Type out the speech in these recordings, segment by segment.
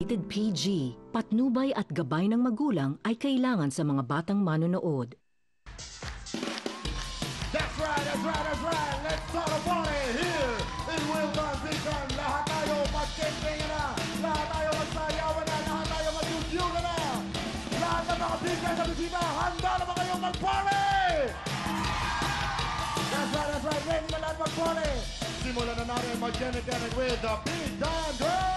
Rated PG. Patnubay at gabay ng magulang ay kailangan sa mga batang manonood. That's right, that's right, that's right. Let's start a party here in Wilton Beacon. Lahat tayo magkending na. Lahat tayo magsayawan na. Lahat tayo magyugyugan na. Lahat ng mga bigay sa bisita, handa na ba kayong mag-party? That's right, ready na lahat mag-party. Simulan na natin mag-kending with the Big Time Drum!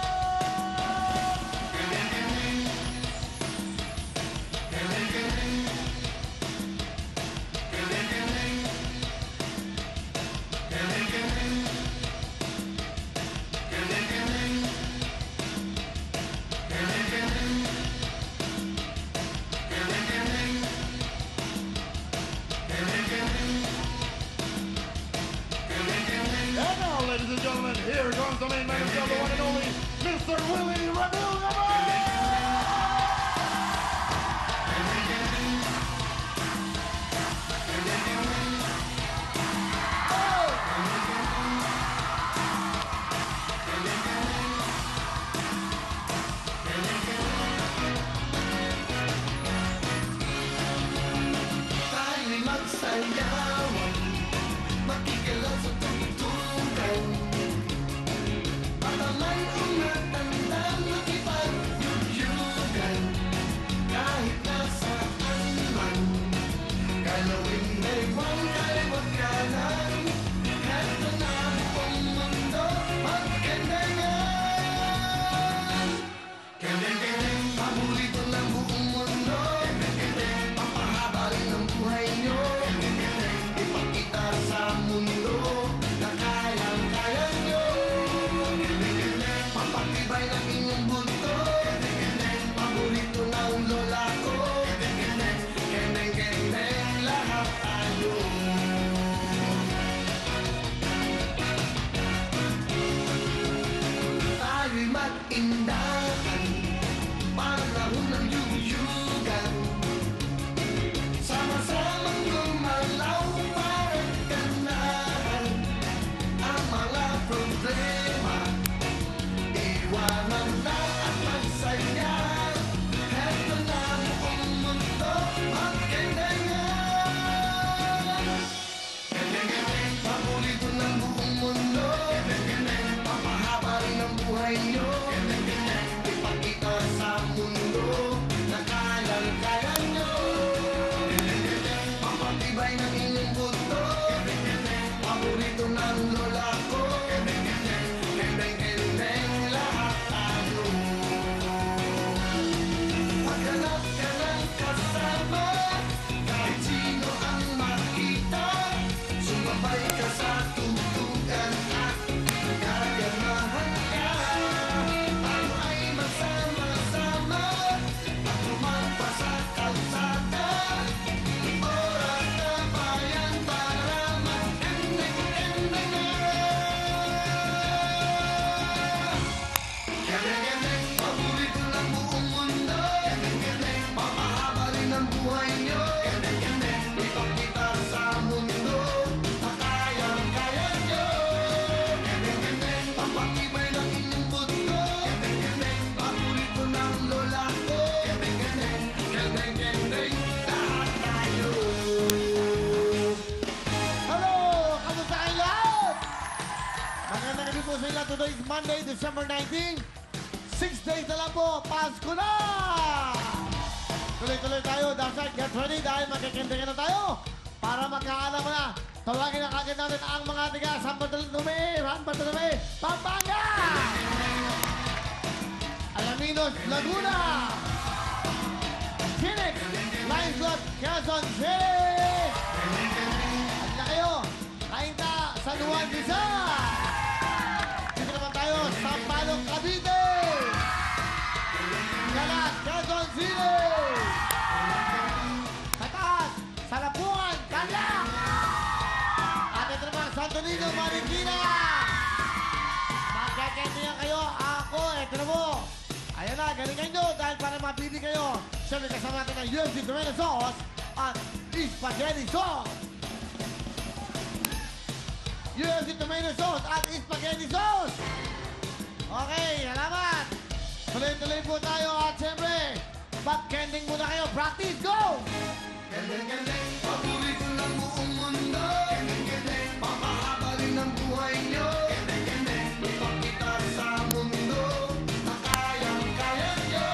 Ladies and gentlemen, here comes the main man himself, the one and only Mr. Willie Revilla! Tayo'y magsayawan, makikalaw sa tugtugan. Patamay umatandang makipagyugyugan. Kahit nasaan man, galawin ewan kaliwag kanan. Heto na ang mundo, magkendengan. Kendeng-kendeng, paborito ng buong mundo. Kendeng-kendeng, papahaba rin ang buhay nyo. Kendeng-kendeng, ipakita sa mundo na kayang-kaya nyo. Kendeng-kendeng, papatibay ng inyong bunto. Kendeng-kendeng, paborito ng lola ko. Kendeng-kendeng, kendeng-kendeng, lahat tayo. Tayo'y mag-indahan, panahon ng yuyugan. Sama-samang gumalaw para ganahan ang mga problema. Iwanan na at magsaya. Heto na ang mundo, magkendengan. Kendeng-kendeng, paborito ng buong mundo. Kendeng-kendeng, papahaba rin ang buhay nyo. Kendeng-kendeng, ipakita sa mundo na kayang-kaya nyo. Kendeng-kendeng, papatibay ng inyong buto. Kendeng-kendeng, paborito ng lola ko. Kendeng-kendeng, kendeng-kendeng, lahat tayo. Paghanap ka ng kasama, kahit sino ang makita, sumabay ka sa tugtugan at gaganahan ka. Tayo ay magsama-sama at lumampas sa kalsada. Oras na bayan para magkendeng-kendengan. Kendeng-kendeng, paborito ng buong mundo. Kendeng-kendeng, papahaba rin ang buhay nyo. Kendeng-kendeng, ipakita sa mundo na kayang-kaya nyo. Kendeng-kendeng, papatibay ng inyong buto. Kendeng-kendeng, paborito ng lola ko. Kendeng-kendeng, kendeng-kendeng, lahat tayo. Hello! Kamusta kayo lahat? Magandang gabi po sa inyo. Today is Monday, December 19. 6 days na lang po, Pasko na! Tuloy-tuloy tayo. Dasal, get ready dahil magkikendingan na tayo. Para magkaalam mo na, tawagin na kagad natin ang mga tiga San Bartolome, Pampanga! Alaminos, Laguna! Phoenix, Linesland, Quezon City! At na kayo, Cainta, San Juan, Rizal! Dito naman tayo, Sampaloc, Cavite! Galat, Quezon City! Tatas, Salapuan, Calac! At ito naman, Santo Niño, Marikina! Magkakentiyan kayo, ako, ito na mo! Ayan na, galingan nyo dahil para mapili kayo. Siyempre kasama natin ang UFC Tomato Sauce at Spaghetti Sauce! UFC Tomato Sauce at Spaghetti Sauce! Okay, salamat! Tuloy-tuloy po tayo at siyempre, back-ending muna kayo. Practice, go! Kendeng-kendeng, paborito ng buong mundo. Kendeng-kendeng, papahaba rin ang buhay nyo. Kendeng-kendeng, ipakita sa mundo na kayang-kaya nyo.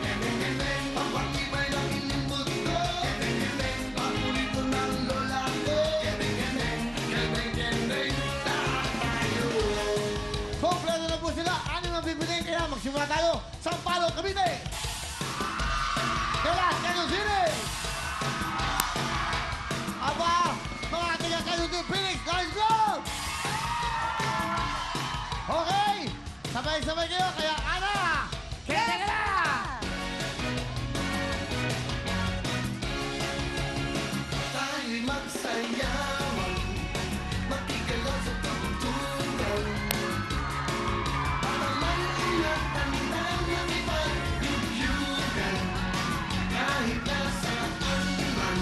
Kendeng-kendeng, papatibay ng inyong mundo. Kendeng-kendeng, paborito ng lola ko. Kendeng-kendeng, kendeng-kendeng, lahat tayo. Kompleto na po sila. Ano ang bibitin? Kaya magsimula tayo. Sampalo, Cavite! Kailan, Quezon City! Aba, mga taga Quezon City, Phoenix, let's go! Okay, sabay-sabay kayo, kaya ana! Kaya na! Tayo'y magsayawan, makikalaw sa tugtugan. Para man ingatan ng ipag-yugyugan. Kahit nasaan man,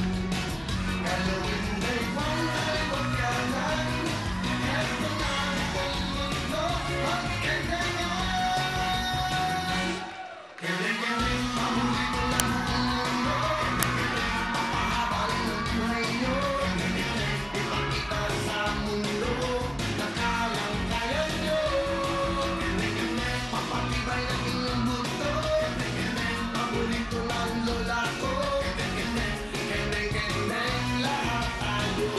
galawin may walay wagyanan. Eto na ang mundo, magkandayan. Kendeng-kendeng, mahuli ko lang ang mundo. Kendeng-kendeng, papahaba rin ang buhay nyo. Kendeng-kendeng, ipakita sa mundo na kayang-kaya nyo. Kendeng-kendeng, papatibay ng inyong mundo. Kendeng-kendeng, paborito ng lola ko. Kendeng-kendeng, kendeng-kendeng, lahat tayo.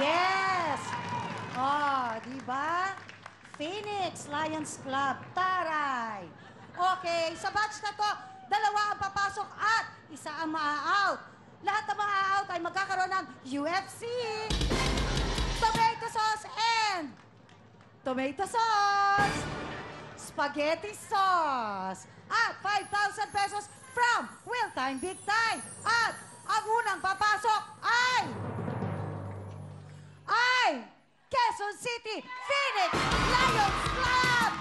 Yes! Oh, di ba? Phoenix Lions Club, taray! Okay, sa batch na to, dalawa ang papasok at isa ang maa-out. Lahat ng maa-out ay magkakaroon ng UFC, tomato sauce and tomato sauce, spaghetti sauce, at 5,000 pesos from Will Time Big Time. At ang unang papasok ay Quezon City Phoenix Lions Club!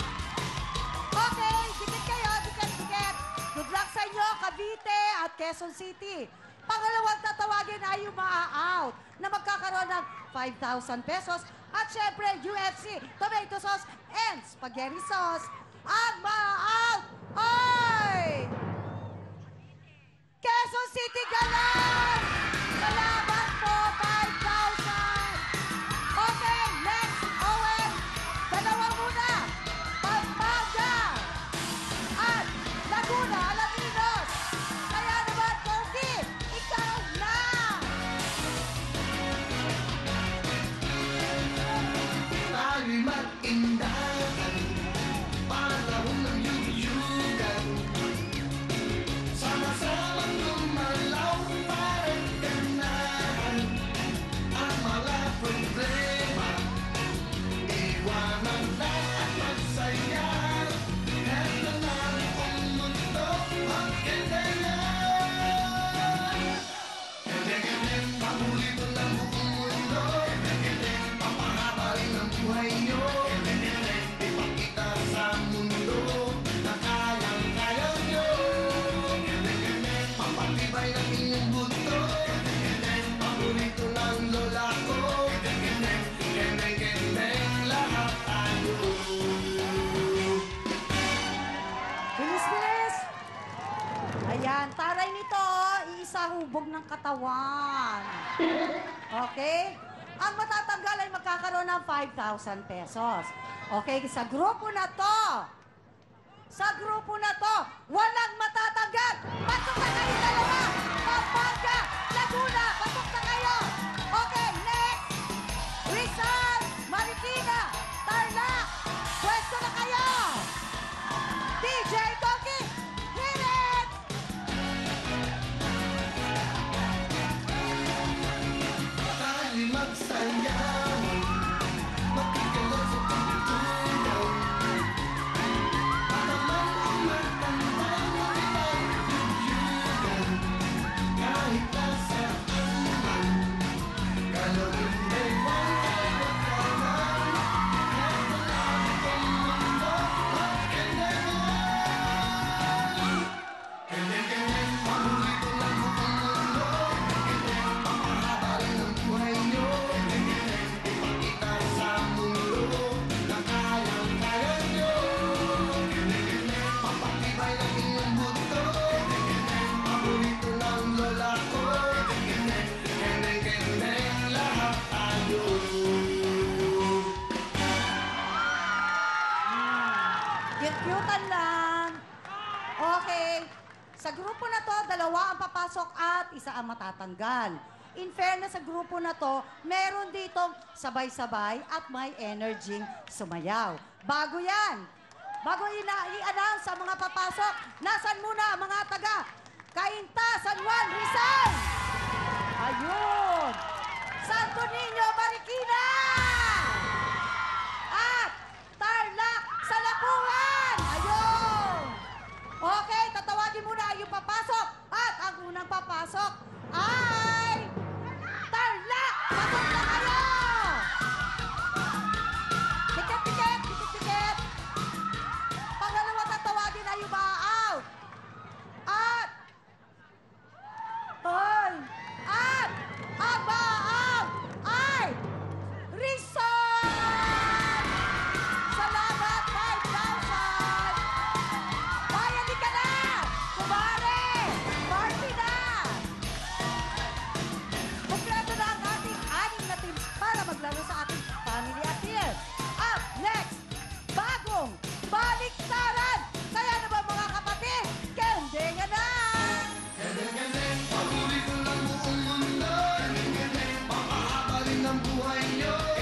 Okay, dikit kayo, dikit. Good luck sa inyo, Cavite at Quezon City. Pangalawang tatawagin ay yung maa-out na magkakaroon ng 5,000 pesos at syempre UFC, tomato sauce and spaghetti sauce. Ang maa-out ay Quezon City Galang! Salamat po, 5,000! Okay, next, Owen. Dalawa muna. Pampanga. At Laguna, Alaminos. Kaya naman, Koki, ikaw na. Tayo'y mag-indahan, panahon ng yugyugan. Sama-samang gumalaw para ganahan ang mga problema. Iwanan na at magsaya. Eto na ang mundo, magkandayan. Kendeng-kendeng, paborito ng buong mundo. Kendeng-kendeng, papahaba rin ang buhay nyo. Kendeng-kendeng, ipakita sa mundo na kayang-kaya nyo. Kendeng-kendeng, papatibay ng inyong buto. Kendeng-kendeng, paborito ng lola ko. Kendeng-kendeng, kendeng-kendeng, lahat tayo. Bilis. Ayan, taray nito, iisa hubog ng katawan. Okay? Ang matatanggal ay magkakaroon ng 5,000 pesos. Okay, sa grupo na to, walang matatanggal. Pasok na kayo dalawa. Pampanga, Laguna, pasok na kayo. Okay, next. Rizal, Marikina, Tarlac. Pwesto na kayo. DJ Donkey, hit it! Tayo'y magsayawan, makikalaw sa tugtugan. Para man umatanda ng ipag-yugyugan. Kahit nasaan Cute-cutean lang. Okay. Sa grupo na to, 2 ang papasok at 1 ang matatanggal. In fairness sa grupo na to, meron ditong sabay-sabay at may energy sumayaw. Bago yan. Bago i-announce sa mga papasok, nasan muna mga taga Cainta, San Juan, Rizal? Ayun. Santo Niño, Marikina! At Tarlac, Salapungan! Ayun! Okay, tatawagin muna yung papasok. At ang unang papasok ay Tarlac! Pasok na kayo! Tiket, tiket, tiket, tiket. Pangalawa tatawagin ay yung out. At ang baang ay Rizal! Salamat, 5,000! Bayan di ka na! Kumare! Party na! Kompleto na ang ating 6 na teams para maglaro sa ating Family Appeal. Up next, bagong baliktaran! Kaya na ba mga kapatid? Kendenga na! Pahuli ko lang buong mundo. Papahaba rin ang buhay nyo.